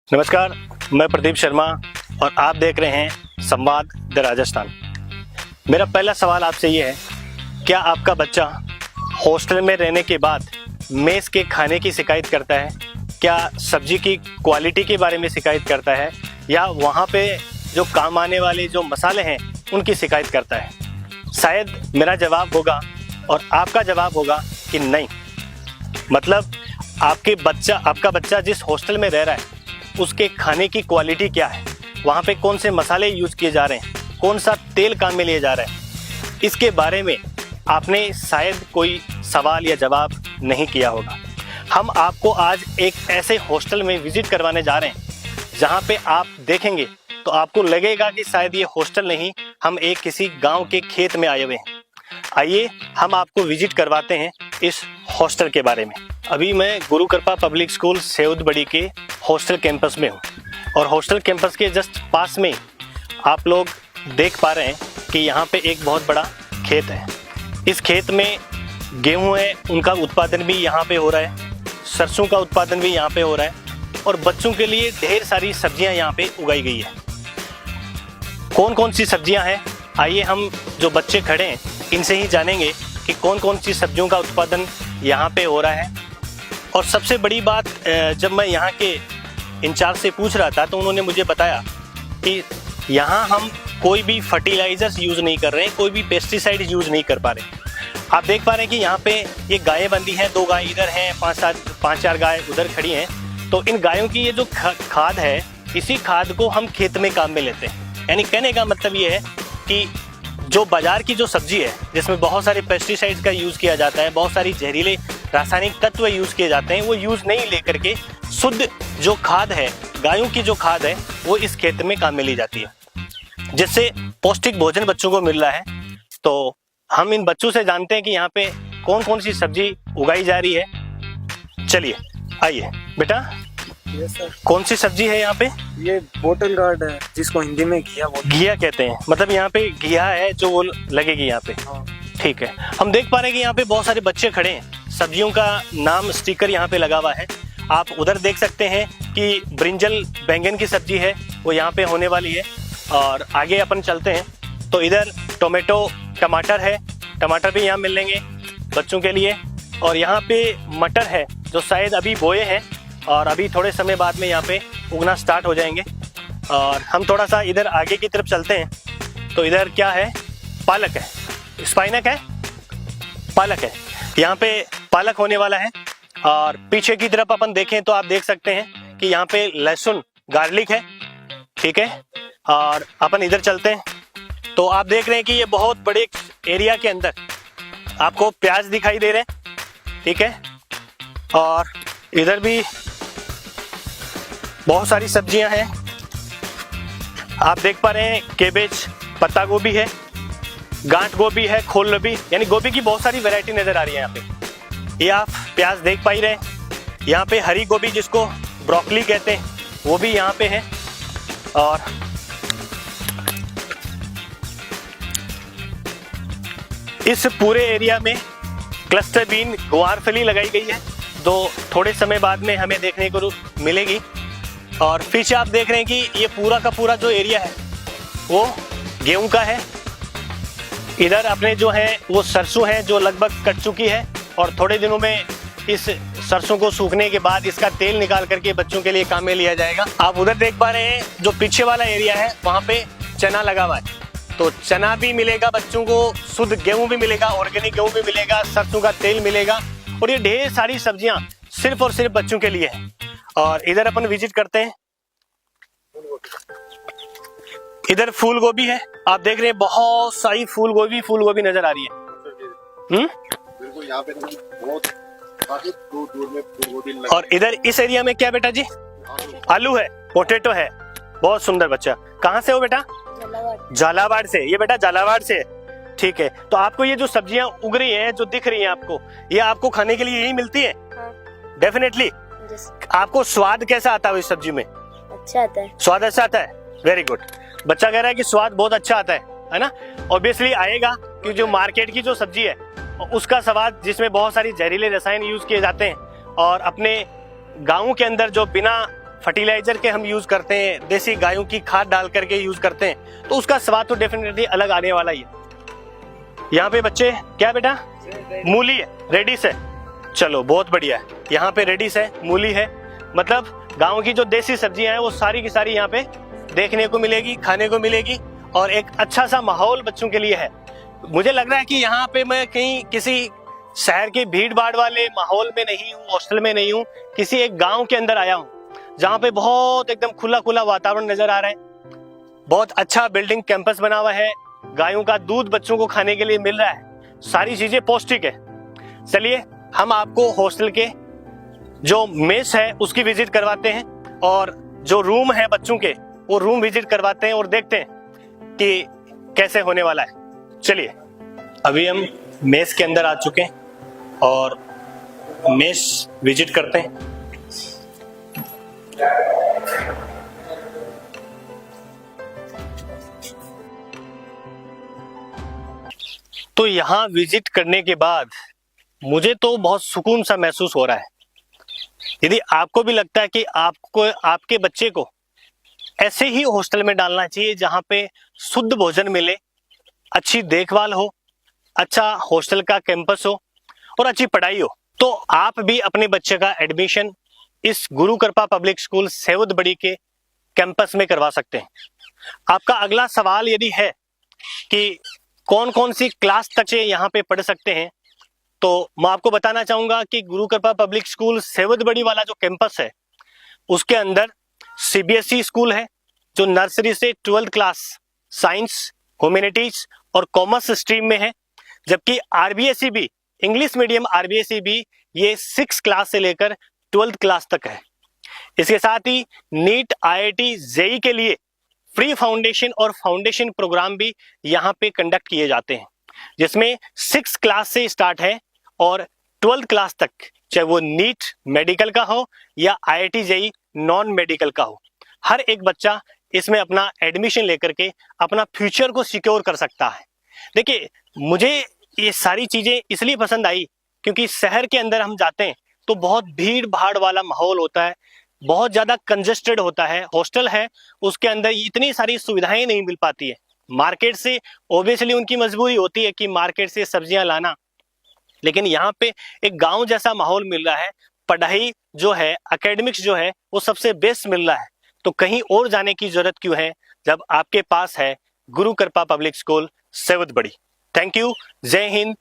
नमस्कार, मैं प्रदीप शर्मा और आप देख रहे हैं संवाद द राजस्थान। मेरा पहला सवाल आपसे ये है, क्या आपका बच्चा हॉस्टल में रहने के बाद मेस के खाने की शिकायत करता है? क्या सब्जी की क्वालिटी के बारे में शिकायत करता है, या वहाँ पे जो काम आने वाले जो मसाले हैं उनकी शिकायत करता है? शायद मेरा जवाब होगा और आपका जवाब होगा कि नहीं। मतलब आपका बच्चा जिस हॉस्टल में रह रहा है उसके खाने की क्वालिटी क्या है, वहाँ पे कौन से मसाले यूज़ किए जा रहे हैं, कौन सा तेल काम में लिए जा रहा है, इसके बारे में आपने शायद कोई सवाल या जवाब नहीं किया होगा। हम आपको आज एक ऐसे हॉस्टल में विजिट करवाने जा रहे हैं जहाँ पे आप देखेंगे तो आपको लगेगा कि शायद ये हॉस्टल नहीं, हम एक किसी गांव के खेत में आए हुए हैं। आइए हम आपको विजिट करवाते हैं इस हॉस्टल के बारे में। अभी मैं गुरु कृपा पब्लिक स्कूल सेवदबड़ी के हॉस्टल कैंपस में हूँ और हॉस्टल कैंपस के जस्ट पास में आप लोग देख पा रहे हैं कि यहाँ पे एक बहुत बड़ा खेत है। इस खेत में गेहूँ है, उनका उत्पादन भी यहाँ पे हो रहा है, सरसों का उत्पादन भी यहाँ पे हो रहा है और बच्चों के लिए ढेर सारी सब्जियाँ यहाँ पे उगाई गई है। कौन कौन सी सब्जियाँ हैं, आइए हम जो बच्चे खड़े हैं इनसे ही जानेंगे कि कौन कौन सी सब्जियों का उत्पादन यहाँ पे हो रहा है। और सबसे बड़ी बात, जब मैं यहाँ के इंचार्ज से पूछ रहा था तो उन्होंने मुझे बताया कि यहाँ हम कोई भी फर्टिलाइजर्स यूज़ नहीं कर रहे हैं, कोई भी पेस्टिसाइड यूज़ नहीं कर पा रहे। आप देख पा रहे हैं कि यहाँ पे ये गायें बंधी हैं, 2 गाय इधर हैं, 5-4 गाय उधर खड़ी हैं। तो इन गायों की ये जो खाद है, इसी खाद को हम खेत में काम में लेते हैं। यानी कहने का मतलब ये है कि जो बाजार की जो सब्जी है जिसमें बहुत सारे पेस्टिसाइड्स का यूज़ किया जाता है, बहुत सारी जहरीले रासायनिक तत्व यूज़ किए जाते हैं, वो यूज़ नहीं लेकर के शुद्ध जो खाद है, गायों की जो खाद है, वो इस खेत में काम में ली जाती है, जिससे पौष्टिक भोजन बच्चों को मिल रहा है। तो हम इन बच्चों से जानते हैं कि यहाँ पे कौन कौन सी सब्जी उगाई जा रही है। चलिए आइए बेटा, कौन सी सब्जी है यहाँ पे? ये बोटल गार्ड है, जिसको हिंदी में घिया कहते हैं। मतलब यहाँ पे घिया है जो वो लगेगी यहाँ पे। हाँ। ठीक है, हम देख पा रहे हैं कि यहाँ पे बहुत सारे बच्चे खड़े हैं, सब्जियों का नाम स्टिकर यहाँ पे लगा हुआ है। आप उधर देख सकते हैं कि ब्रिंजल बैंगन की सब्जी है, वो यहाँ पे होने वाली है। और आगे अपन चलते हैं तो इधर टोमेटो टमाटर है, टमाटर भी यहाँ मिलेंगे बच्चों के लिए। और यहाँ पे मटर है जो शायद अभी बोए हैं और अभी थोड़े समय बाद में यहाँ पे उगना स्टार्ट हो जाएंगे। और हम थोड़ा सा इधर आगे की तरफ चलते हैं तो इधर क्या है, पालक है, स्पाइनक है, पालक है, यहाँ पे पालक होने वाला है। और पीछे की तरफ अपन देखें तो आप देख सकते हैं कि यहाँ पे लहसुन गार्लिक है। ठीक है, और अपन इधर चलते हैं तो आप देख रहे हैं कि ये बहुत बड़े एरिया के अंदर आपको प्याज दिखाई दे रहे हैं। ठीक है, और इधर भी बहुत सारी सब्जियां हैं। आप देख पा रहे हैं केबेज, पत्ता गोभी है, गांठ गोभी है, खोल गोभी, यानी गोभी की बहुत सारी वैरायटी नजर आ रही है यहाँ पे। ये आप प्याज देख पा ही रहे हैं। यहाँ पे हरी गोभी जिसको ब्रोकली कहते हैं वो भी यहाँ पे है। और इस पूरे एरिया में क्लस्टर बीन, ग्वारफली लगाई गई है, जो थोड़े समय बाद में हमें देखने को मिलेगी। और पीछे आप देख रहे हैं कि ये पूरा का पूरा जो एरिया है वो गेहूं का है। इधर अपने जो है वो सरसों है जो लगभग कट चुकी है और थोड़े दिनों में इस सरसों को सूखने के बाद इसका तेल निकाल करके बच्चों के लिए काम में लिया जाएगा। आप उधर देख पा रहे हैं जो पीछे वाला एरिया है वहाँ पे चना लगा हुआ है, तो चना भी मिलेगा बच्चों को, शुद्ध गेहूं भी मिलेगा, ऑर्गेनिक गेहूं भी मिलेगा, सरसों का तेल मिलेगा और ये ढेर सारी सब्जियां सिर्फ और सिर्फ बच्चों के लिए है। और इधर अपन विजिट करते हैं, इधर फूल गोभी है। आप देख रहे हैं बहुत सारी फूल गोभी नजर आ रही है। बिल्कुल, यहाँ पे बहुत काफी दूर में फूल गोभी। और इधर इस एरिया में क्या बेटा जी? आलू है, पोटैटो है। बहुत सुंदर बच्चा। कहाँ से हो बेटा? झालावाड़ से। ये बेटा झालावाड़ से। ठीक है, तो आपको ये जो सब्जियां उग रही हैं, जो दिख रही हैं आपको, ये आपको खाने के लिए यही मिलती है? डेफिनेटली। आपको स्वाद कैसा आता है इस सब्जी में? अच्छा आता है। स्वाद अच्छा आता है, वेरी गुड। बच्चा कह रहा है कि स्वाद बहुत अच्छा आता है ना? ऑब्वियसली आएगा कि जो मार्केट की जो सब्जी है उसका स्वाद, जिसमें बहुत सारी जहरीले रसायन यूज किए जाते हैं, और अपने गाँव के अंदर जो बिना फर्टिलाइजर के हम यूज करते हैं, देसी गायों की खाद डाल करके यूज करते हैं, तो उसका स्वाद तो डेफिनेटली अलग आने वाला ही है। यहाँ पे बच्चे क्या बेटा, मूली है, रेडिस है, चलो बहुत बढ़िया है। यहाँ पे रेडिस है, मूली है, मतलब गांव की जो देसी सब्जियां हैं वो सारी की सारी यहाँ पे देखने को मिलेगी, खाने को मिलेगी, और एक अच्छा सा माहौल बच्चों के लिए है। मुझे लग रहा है कि यहाँ पे मैं कहीं किसी शहर के भीड़ भाड़ वाले माहौल में नहीं हूँ, हॉस्टल में नहीं हूँ, किसी एक गांव के अंदर आया हूँ जहाँ पे बहुत एकदम खुला खुला वातावरण नजर आ रहा है। बहुत अच्छा बिल्डिंग कैंपस बना हुआ है, गायों का दूध बच्चों को खाने के लिए मिल रहा है, सारी चीजें पौष्टिक है। चलिए हम आपको हॉस्टल के जो मेस है उसकी विजिट करवाते हैं, और जो रूम है बच्चों के वो रूम विजिट करवाते हैं और देखते हैं कि कैसे होने वाला है। चलिए अभी हम मेस के अंदर आ चुके हैं और मेस विजिट करते हैं। तो यहाँ विजिट करने के बाद मुझे तो बहुत सुकून सा महसूस हो रहा है। यदि आपको भी लगता है कि आपको आपके बच्चे को ऐसे ही हॉस्टल में डालना चाहिए जहां पे शुद्ध भोजन मिले, अच्छी देखभाल हो, अच्छा हॉस्टल का कैंपस हो और अच्छी पढ़ाई हो, तो आप भी अपने बच्चे का एडमिशन इस गुरु कृपा पब्लिक स्कूल सेवदबड़ी के कैंपस में करवा सकते हैं। आपका अगला सवाल यदि है कि कौन कौन सी क्लास तक से यहाँ पे पढ़ सकते हैं, तो मैं आपको बताना चाहूंगा कि गुरु कृपा पब्लिक स्कूल सेवदबड़ी वाला जो कैंपस है उसके अंदर सीबीएसई स्कूल है जो नर्सरी से 12th क्लास साइंस, ह्यूमैनिटीज और कॉमर्स स्ट्रीम में है, जबकि आरबीएसई भी, इंग्लिश मीडियम आरबीएसई भी, ये 6 क्लास से लेकर 12th क्लास तक है। इसके साथ ही नीट, आईआईटी, जेई के लिए फ्री फाउंडेशन और फाउंडेशन प्रोग्राम भी यहाँ पे कंडक्ट किए जाते हैं, जिसमें 6 क्लास से स्टार्ट है और 12th क्लास तक, चाहे वो नीट मेडिकल का हो या आईआईटी जेई नॉन मेडिकल का हो, हर एक बच्चा इसमें अपना एडमिशन लेकर के अपना फ्यूचर को सिक्योर कर सकता है। देखिए मुझे ये सारी चीजें इसलिए पसंद आई क्योंकि शहर के अंदर हम जाते हैं तो बहुत भीड़ भाड़ वाला माहौल होता है, बहुत ज्यादा कंजेस्टेड होता है। हॉस्टल है उसके अंदर इतनी सारी सुविधाएं नहीं मिल पाती है। मार्केट से ओबियसली उनकी मजबूरी होती है कि मार्केट से सब्जियां लाना, लेकिन यहाँ पे एक गांव जैसा माहौल मिल रहा है, पढ़ाई जो है, एकेडमिक्स जो है वो सबसे बेस्ट मिल रहा है, तो कहीं और जाने की जरूरत क्यों है जब आपके पास है गुरु कृपा पब्लिक स्कूल सेवदबड़ी। थैंक यू, जय हिंद।